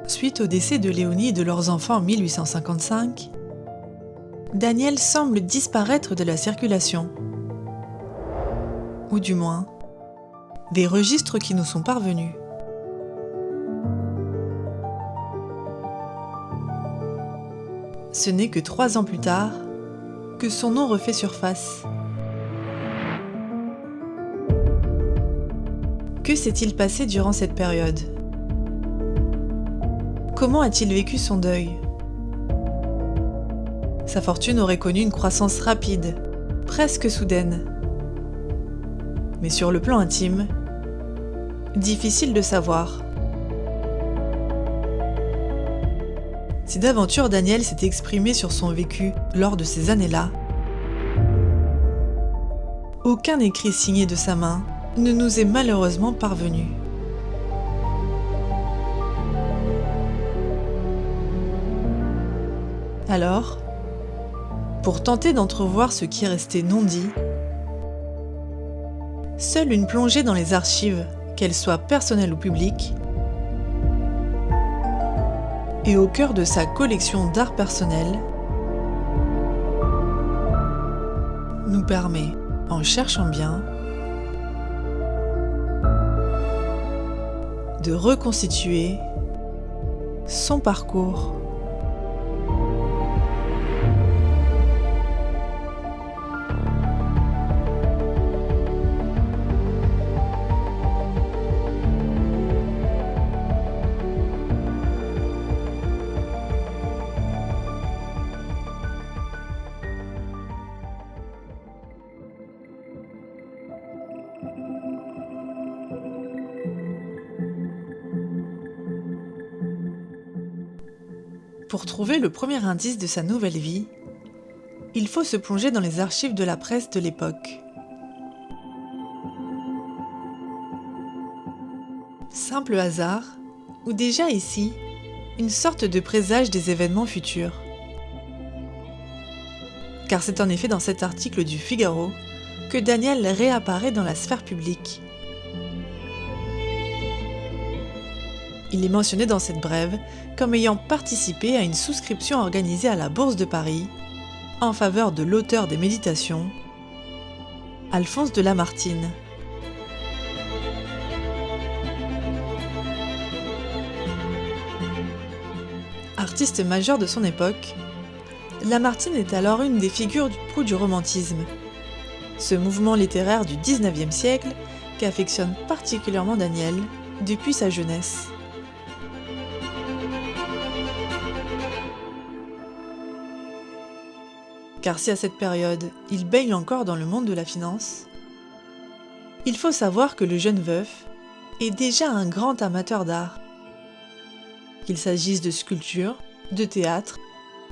Suite au décès de Léonie et de leurs enfants en 1855, Daniel semble disparaître de la circulation. Ou du moins, des registres qui nous sont parvenus. Ce n'est que 3 ans plus tard que son nom refait surface. Que s'est-il passé durant cette période ? Comment a-t-il vécu son deuil ? Sa fortune aurait connu une croissance rapide, presque soudaine. Mais sur le plan intime, difficile de savoir. Si d'aventure Daniel s'est exprimé sur son vécu lors de ces années-là, aucun écrit signé de sa main ne nous est malheureusement parvenu. Alors, pour tenter d'entrevoir ce qui est resté non dit, seule une plongée dans les archives, qu'elles soient personnelles ou publiques, et au cœur de sa collection d'art personnel, nous permet, en cherchant bien, de reconstituer son parcours. Pour trouver le premier indice de sa nouvelle vie, il faut se plonger dans les archives de la presse de l'époque. Simple hasard, ou déjà ici, une sorte de présage des événements futurs. Car c'est en effet dans cet article du Figaro que Daniel réapparaît dans la sphère publique. Il est mentionné dans cette brève comme ayant participé à une souscription organisée à la Bourse de Paris en faveur de l'auteur des Méditations, Alphonse de Lamartine. Artiste majeur de son époque, Lamartine est alors une des figures du proue du romantisme, ce mouvement littéraire du XIXe siècle qu'affectionne particulièrement Daniel depuis sa jeunesse. Car si à cette période, il baigne encore dans le monde de la finance, il faut savoir que le jeune veuf est déjà un grand amateur d'art. Qu'il s'agisse de sculpture, de théâtre,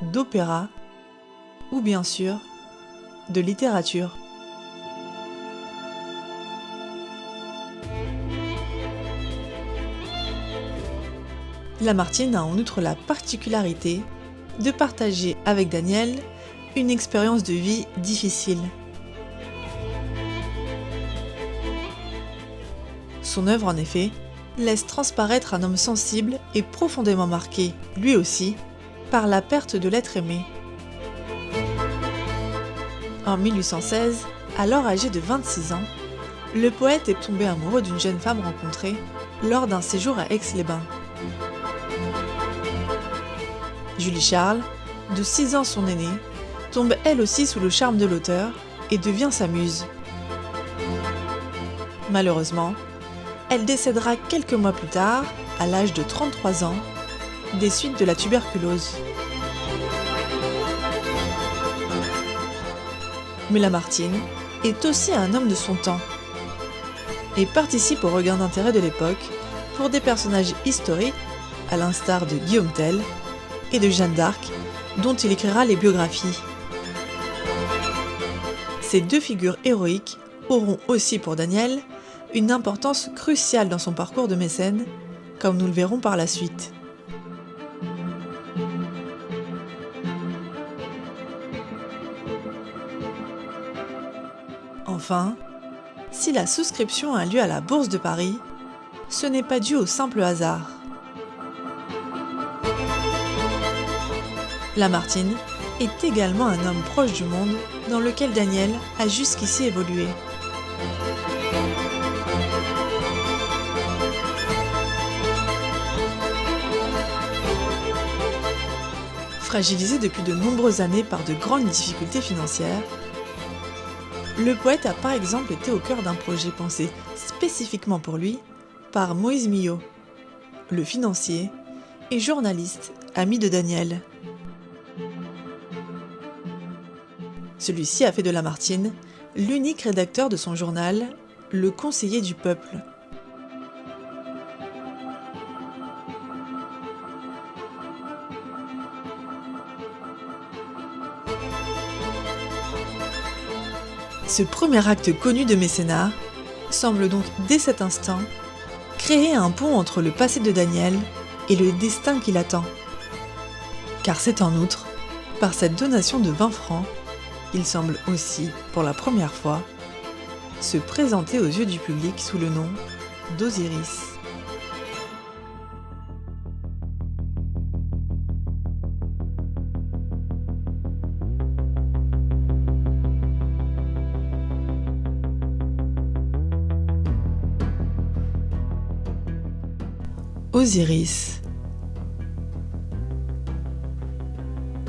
d'opéra ou bien sûr de littérature. Lamartine a en outre la particularité de partager avec Daniel une expérience de vie difficile. Son œuvre, en effet, laisse transparaître un homme sensible et profondément marqué, lui aussi, par la perte de l'être aimé. En 1816, alors âgé de 26 ans, le poète est tombé amoureux d'une jeune femme rencontrée lors d'un séjour à Aix-les-Bains. Julie Charles, de 6 ans son aînée, tombe elle aussi sous le charme de l'auteur et devient sa muse. Malheureusement, elle décédera quelques mois plus tard, à l'âge de 33 ans, des suites de la tuberculose. Mais Lamartine est aussi un homme de son temps et participe au regain d'intérêt de l'époque pour des personnages historiques, à l'instar de Guillaume Tell et de Jeanne d'Arc, dont il écrira les biographies. Ces deux figures héroïques auront aussi pour Daniel une importance cruciale dans son parcours de mécène, comme nous le verrons par la suite. Enfin, si la souscription a lieu à la Bourse de Paris, ce n'est pas dû au simple hasard. Lamartine est également un homme proche du monde dans lequel Daniel a jusqu'ici évolué. Fragilisé depuis de nombreuses années par de grandes difficultés financières, le poète a par exemple été au cœur d'un projet pensé spécifiquement pour lui par Moïse Millot, le financier et journaliste ami de Daniel. Celui-ci a fait de Lamartine l'unique rédacteur de son journal, Le Conseiller du Peuple. Ce premier acte connu de mécénat semble donc dès cet instant créer un pont entre le passé de Daniel et le destin qui l'attend. Car c'est en outre, par cette donation de 20 francs, qu'il semble aussi, pour la première fois, se présenter aux yeux du public sous le nom d'Osiris. Osiris,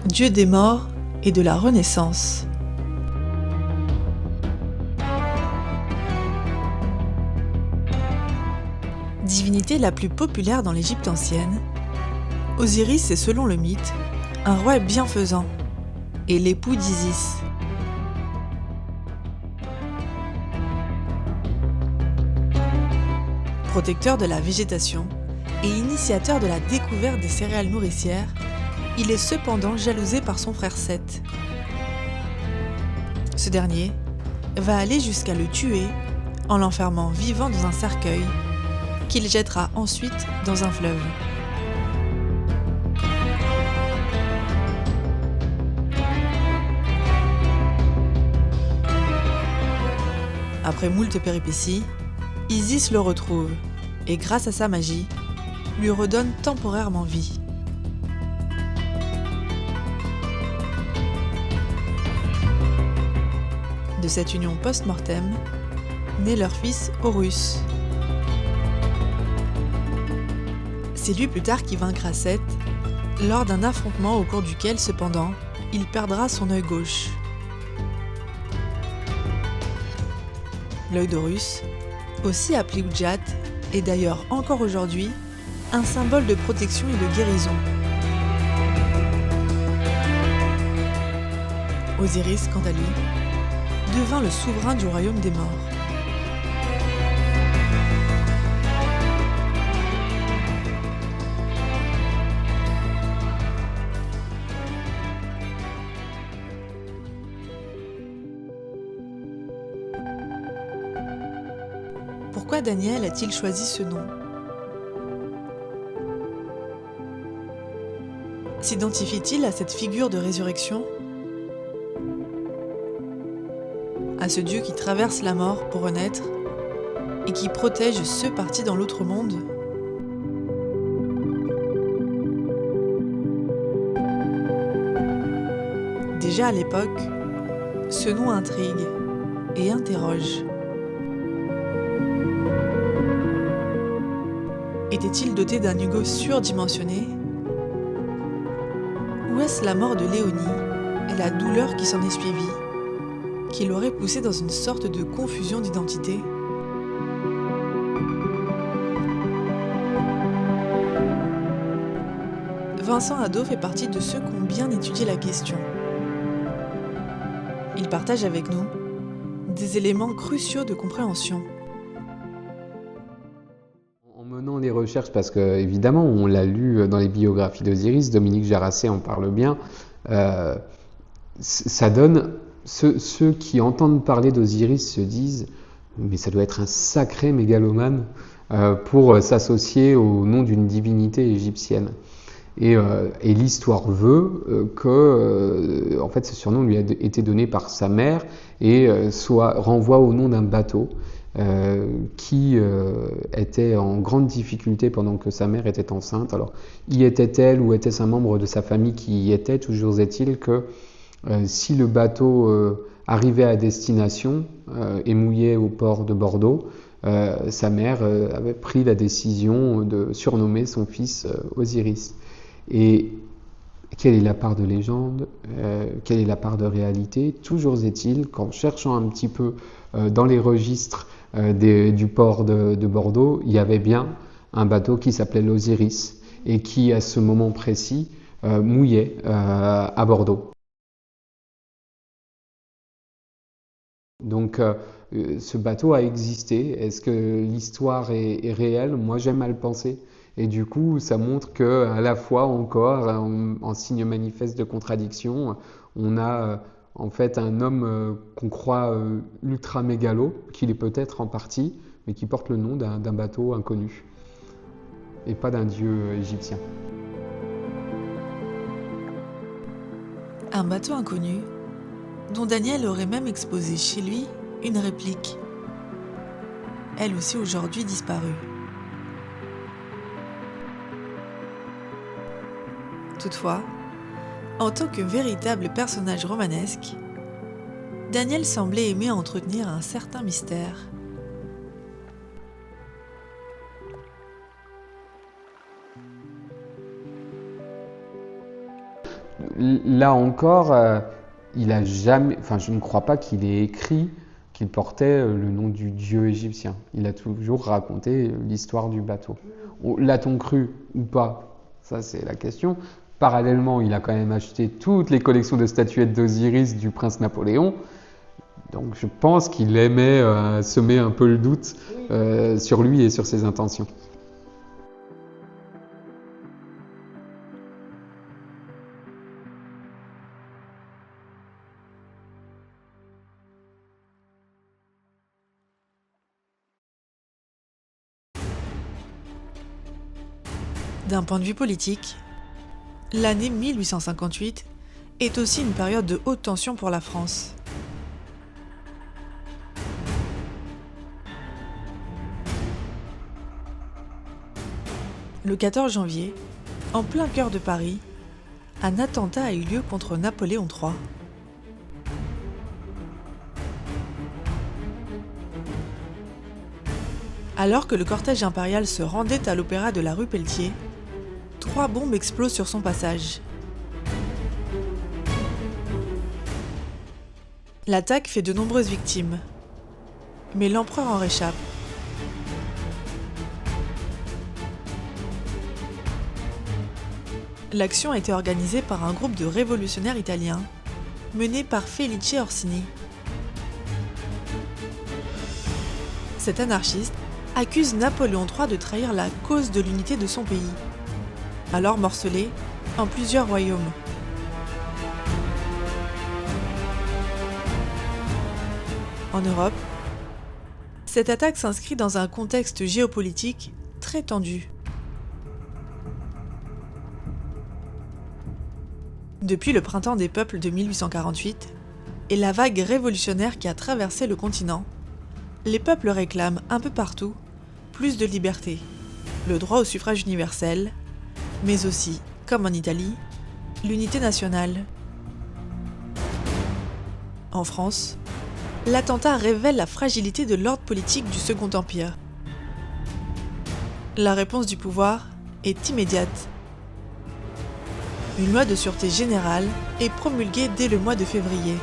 dieu des morts et de la Renaissance. Divinité la plus populaire dans l'Égypte ancienne, Osiris est selon le mythe un roi bienfaisant et l'époux d'Isis. Protecteur de la végétation et initiateur de la découverte des céréales nourricières, il est cependant jalousé par son frère Seth. Ce dernier va aller jusqu'à le tuer en l'enfermant vivant dans un cercueil qu'il jettera ensuite dans un fleuve. Après moult péripéties, Isis le retrouve et grâce à sa magie, lui redonne temporairement vie. De cette union post-mortem, naît leur fils Horus. C'est lui plus tard qui vaincra Seth, lors d'un affrontement au cours duquel, cependant, il perdra son œil gauche. L'œil d'Horus, aussi appelé Udjat, est d'ailleurs encore aujourd'hui un symbole de protection et de guérison. Osiris, quant à lui, devint le souverain du royaume des morts. Pourquoi Daniel a-t-il choisi ce nom ? S'identifie-t-il à cette figure de résurrection ? À ce Dieu qui traverse la mort pour renaître et qui protège ceux partis dans l'autre monde ? Déjà à l'époque, ce nom intrigue et interroge. Était-il doté d'un ego surdimensionné ? Ou est-ce la mort de Léonie et la douleur qui s'en est suivie qui l'aurait poussé dans une sorte de confusion d'identité ? Vincent Hadot fait partie de ceux qui ont bien étudié la question. Il partage avec nous des éléments cruciaux de compréhension. En menant des recherches, parce que évidemment on l'a lu dans les biographies d'Osiris, Dominique Jaracet en parle bien, ça donne ceux qui entendent parler d'Osiris se disent « mais ça doit être un sacré mégalomane pour s'associer au nom d'une divinité égyptienne ». Et l'histoire veut que en fait, ce surnom lui a été donné par sa mère et renvoie au nom d'un bateau qui était en grande difficulté pendant que sa mère était enceinte. Alors, y était-elle ou était-ce un membre de sa famille qui y était? Toujours est-il que si le bateau arrivait à destination et mouillait au port de Bordeaux, sa mère avait pris la décision de surnommer son fils Osiris. Et quelle est la part de légende, quelle est la part de réalité? Toujours est-il qu'en cherchant un petit peu dans les registres du port de Bordeaux, il y avait bien un bateau qui s'appelait l'Osiris et qui, à ce moment précis, mouillait à Bordeaux. Donc, ce bateau a existé. Est-ce que l'histoire est réelle? Moi, j'aime à le penser. Et du coup, ça montre qu'à la fois encore, en signe manifeste de contradiction, on a en fait un homme qu'on croit ultra mégalo, qu'il est peut-être en partie, mais qui porte le nom d'un bateau inconnu, et pas d'un dieu égyptien. Un bateau inconnu, dont Daniel aurait même exposé chez lui une réplique, elle aussi aujourd'hui disparue. Toutefois, en tant que véritable personnage romanesque, Daniel semblait aimer entretenir un certain mystère. Là encore, il a jamais, je ne crois pas qu'il ait écrit qu'il portait le nom du dieu égyptien. Il a toujours raconté l'histoire du bateau. L'a-t-on cru ou pas? Ça, c'est la question. Parallèlement, il a quand même acheté toutes les collections de statuettes d'Osiris du prince Napoléon. Donc je pense qu'il aimait semer un peu le doute sur lui et sur ses intentions. D'un point de vue politique, l'année 1858 est aussi une période de haute tension pour la France. Le 14 janvier, en plein cœur de Paris, un attentat a eu lieu contre Napoléon III. Alors que le cortège impérial se rendait à l'opéra de la rue Pelletier, 3 bombes explosent sur son passage. L'attaque fait de nombreuses victimes, mais l'empereur en réchappe. L'action a été organisée par un groupe de révolutionnaires italiens, mené par Felice Orsini. Cet anarchiste accuse Napoléon III de trahir la cause de l'unité de son pays, alors morcelé en plusieurs royaumes. En Europe, cette attaque s'inscrit dans un contexte géopolitique très tendu. Depuis le printemps des peuples de 1848 et la vague révolutionnaire qui a traversé le continent, les peuples réclament un peu partout plus de liberté, le droit au suffrage universel, mais aussi, comme en Italie, l'unité nationale. En France, l'attentat révèle la fragilité de l'ordre politique du Second Empire. La réponse du pouvoir est immédiate. Une loi de sûreté générale est promulguée dès le mois de février.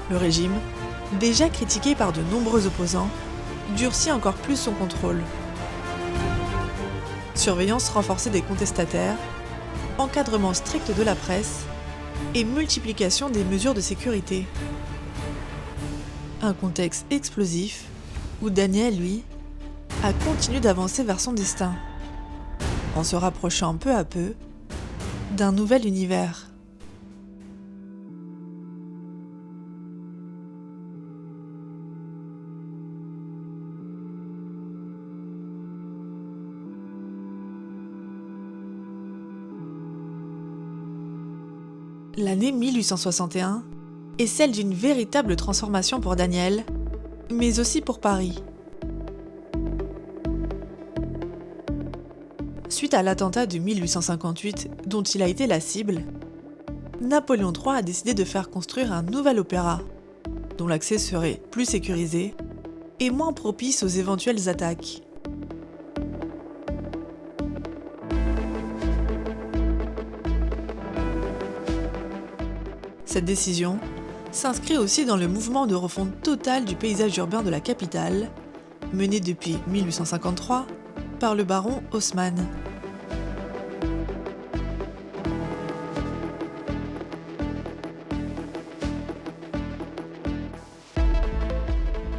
Le régime, déjà critiqué par de nombreux opposants, durcit encore plus son contrôle. Surveillance renforcée des contestataires, encadrement strict de la presse et multiplication des mesures de sécurité. Un contexte explosif où Daniel, lui, a continué d'avancer vers son destin, en se rapprochant peu à peu d'un nouvel univers. L'année 1861 est celle d'une véritable transformation pour Daniel, mais aussi pour Paris. Suite à l'attentat de 1858 dont il a été la cible, Napoléon III a décidé de faire construire un nouvel opéra, dont l'accès serait plus sécurisé et moins propice aux éventuelles attaques. Cette décision s'inscrit aussi dans le mouvement de refonte totale du paysage urbain de la capitale, mené depuis 1853 par le baron Haussmann.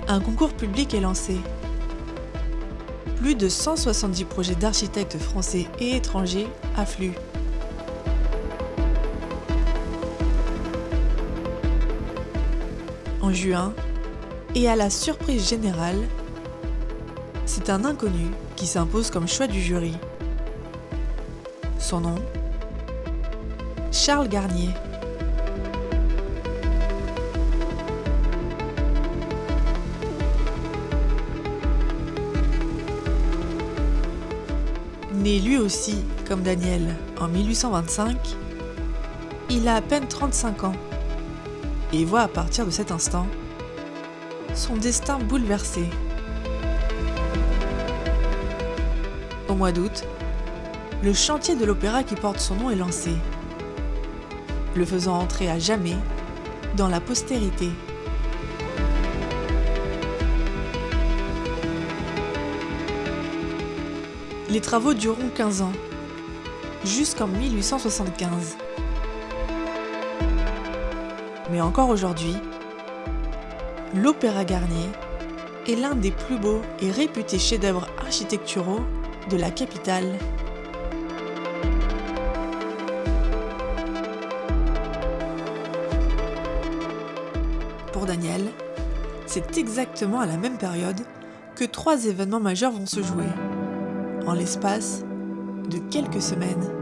Un concours public est lancé. Plus de 170 projets d'architectes français et étrangers affluent. En juin, et à la surprise générale, c'est un inconnu qui s'impose comme choix du jury. Son nom, Charles Garnier. Né lui aussi, comme Daniel, en 1825, il a à peine 35 ans et voit à partir de cet instant son destin bouleversé. Au mois d'août, le chantier de l'opéra qui porte son nom est lancé, le faisant entrer à jamais dans la postérité. Les travaux dureront 15 ans, jusqu'en 1875. Mais encore aujourd'hui, l'Opéra Garnier est l'un des plus beaux et réputés chefs-d'œuvre architecturaux de la capitale. Pour Daniel, c'est exactement à la même période que 3 événements majeurs vont se jouer, en l'espace de quelques semaines.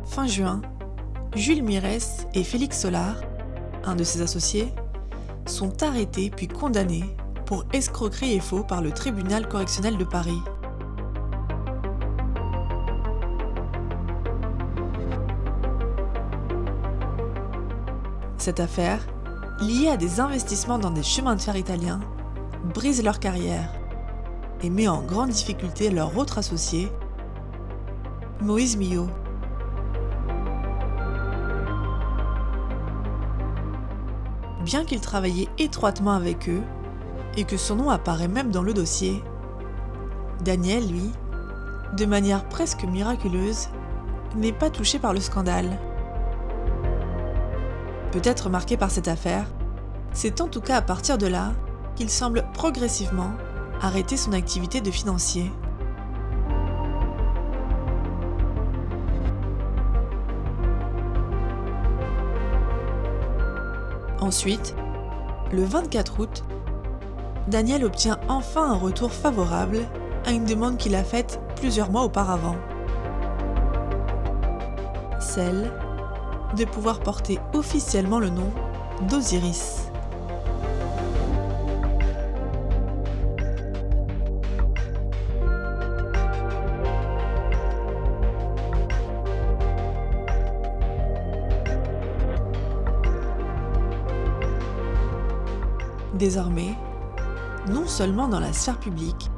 Fin juin, Jules Mirès et Félix Solar, un de ses associés, sont arrêtés puis condamnés pour escroquerie et faux par le tribunal correctionnel de Paris. Cette affaire, liée à des investissements dans des chemins de fer italiens, brise leur carrière et met en grande difficulté leur autre associé, Moïse Millot. Bien qu'il travaillait étroitement avec eux, et que son nom apparaît même dans le dossier, Daniel, lui, de manière presque miraculeuse, n'est pas touché par le scandale. Peut-être marqué par cette affaire, c'est en tout cas à partir de là qu'il semble progressivement arrêter son activité de financier. Ensuite, le 24 août, Daniel obtient enfin un retour favorable à une demande qu'il a faite plusieurs mois auparavant. Celle de pouvoir porter officiellement le nom d'Osiris. Désormais, non seulement dans la sphère publique,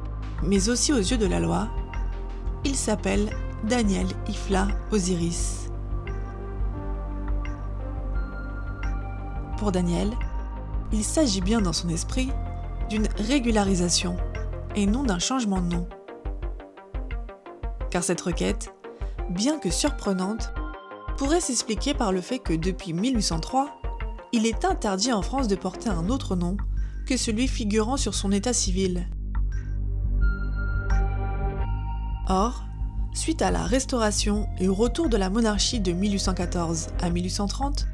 mais aussi aux yeux de la loi, il s'appelle Daniel Ifla Osiris. Pour Daniel, il s'agit bien dans son esprit d'une régularisation et non d'un changement de nom. Car cette requête, bien que surprenante, pourrait s'expliquer par le fait que depuis 1803, il est interdit en France de porter un autre nom que celui figurant sur son état civil. Or, suite à la restauration et au retour de la monarchie de 1814 à 1830,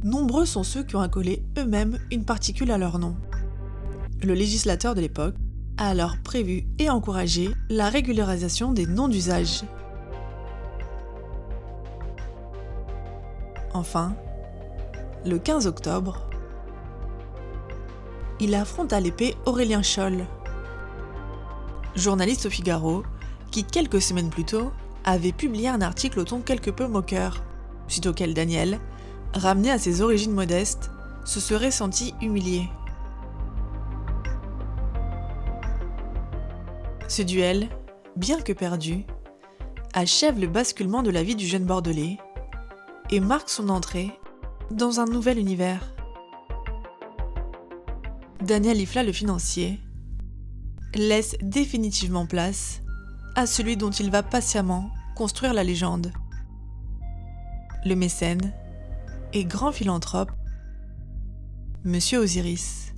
nombreux sont ceux qui ont accolé eux-mêmes une particule à leur nom. Le législateur de l'époque a alors prévu et encouragé la régularisation des noms d'usage. Enfin, le 15 octobre, il affronte à l'épée Aurélien Scholl, journaliste au Figaro, qui quelques semaines plus tôt avait publié un article au ton quelque peu moqueur, suite auquel Daniel, ramené à ses origines modestes, se serait senti humilié. Ce duel, bien que perdu, achève le basculement de la vie du jeune Bordelais et marque son entrée dans un nouvel univers. Daniel Ifla le financier laisse définitivement place à celui dont il va patiemment construire la légende. Le mécène et grand philanthrope, Monsieur Osiris.